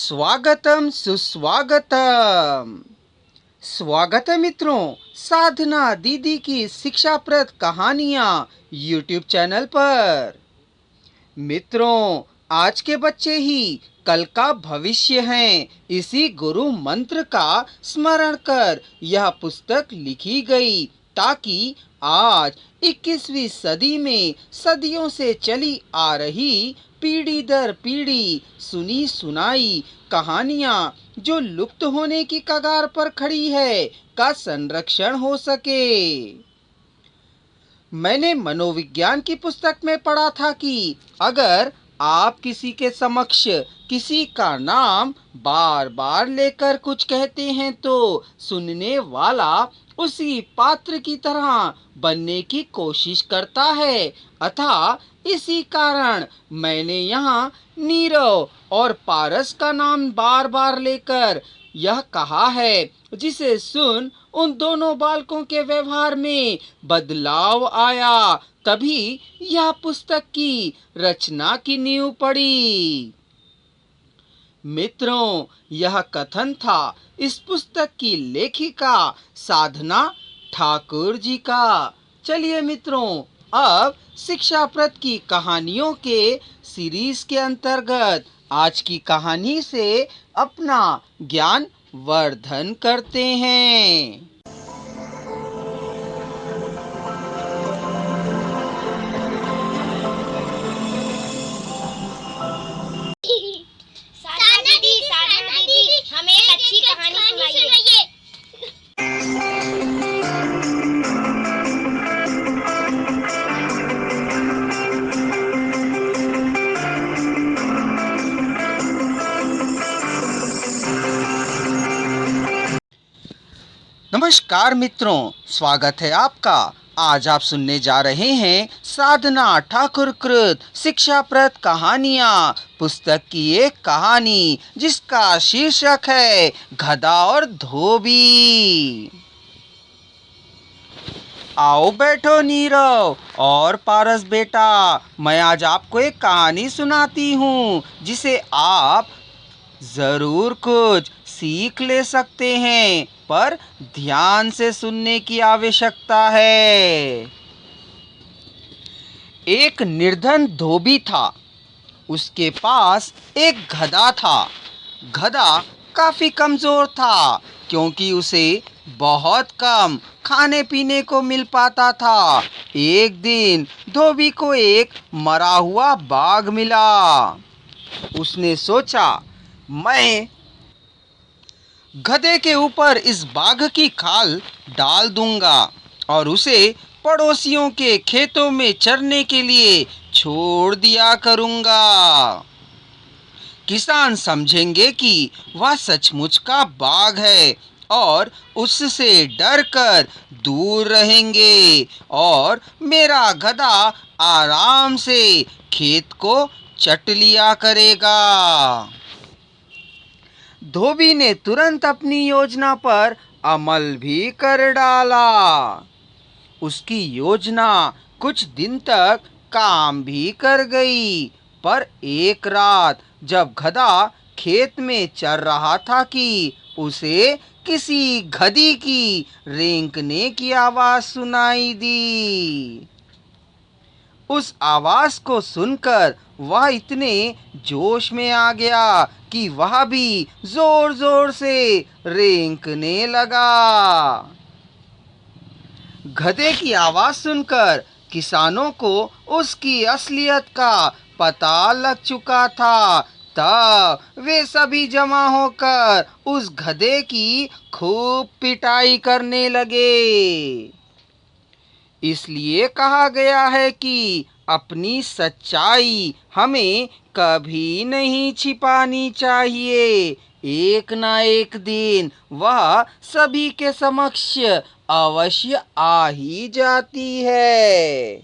स्वागतम सुस्वागतम। स्वागत है मित्रों, साधना दीदी की शिक्षाप्रद कहानियाँ यूट्यूब चैनल पर। मित्रों, आज के बच्चे ही कल का भविष्य हैं। इसी गुरु मंत्र का स्मरण कर यह पुस्तक लिखी गई ताकि आज 21वीं सदी में सदियों से चली आ रही पीढ़ी दर पीढ़ी सुनी सुनाई कहानियाँ जो लुप्त होने की कगार पर खड़ी है का संरक्षण हो सके। मैंने मनोविज्ञान की पुस्तक में पढ़ा था कि अगर आप किसी के समक्ष किसी का नाम बार बार लेकर कुछ कहते हैं तो सुनने वाला उसी पात्र की तरह बनने की कोशिश करता है। अतः इसी कारण मैंने यहाँ नीरव और पारस का नाम बार बार लेकर यह कहा है, जिसे सुन उन दोनों बालकों के व्यवहार में बदलाव आया। तभी यह पुस्तक की रचना की नींव पड़ी। मित्रों, यह कथन था इस पुस्तक की लेखिका साधना ठाकुर जी का। चलिए मित्रों, अब शिक्षाप्रद की कहानियों के सीरीज के अंतर्गत आज की कहानी से अपना ज्ञान वर्धन करते हैं। साधना दीदी, हमें एक अच्छी कहानी सुनाइए। नमस्कार मित्रों, स्वागत है आपका। आज आप सुनने जा रहे हैं साधना ठाकुर कृत शिक्षाप्रद कहानियाँ पुस्तक की एक कहानी जिसका शीर्षक है गधा और धोबी। आओ बैठो नीरव और पारस बेटा, मैं आज आपको एक कहानी सुनाती हूँ जिसे आप जरूर कुछ सीख ले सकते हैं, पर ध्यान से सुनने की आवश्यकता है। एक निर्धन धोबी था। उसके पास एक गधा था। गधा काफी कमजोर था क्योंकि उसे बहुत कम खाने पीने को मिल पाता था। एक दिन धोबी को एक मरा हुआ बाघ मिला। उसने सोचा, मैं गधे के ऊपर इस बाघ की खाल डाल दूंगा और उसे पड़ोसियों के खेतों में चरने के लिए छोड़ दिया करूंगा। किसान समझेंगे कि वह सचमुच का बाघ है और उससे डरकर दूर रहेंगे और मेरा गधा आराम से खेत को चट लिया करेगा। धोबी ने तुरंत अपनी योजना पर अमल भी कर डाला। उसकी योजना कुछ दिन तक काम भी कर गई, पर एक रात जब गधा खेत में चर रहा था कि उसे किसी गधी की रेंकने की आवाज सुनाई दी। उस आवाज को सुनकर वह इतने जोश में आ गया कि वह भी जोर जोर से रेंकने लगा। गधे की आवाज सुनकर किसानों को उसकी असलियत का पता लग चुका था। तब वे सभी जमा होकर उस गधे की खूब पिटाई करने लगे। इसलिए कहा गया है कि अपनी सच्चाई हमें कभी नहीं छिपानी चाहिए। एक ना एक दिन वह सभी के समक्ष अवश्य आ ही जाती है।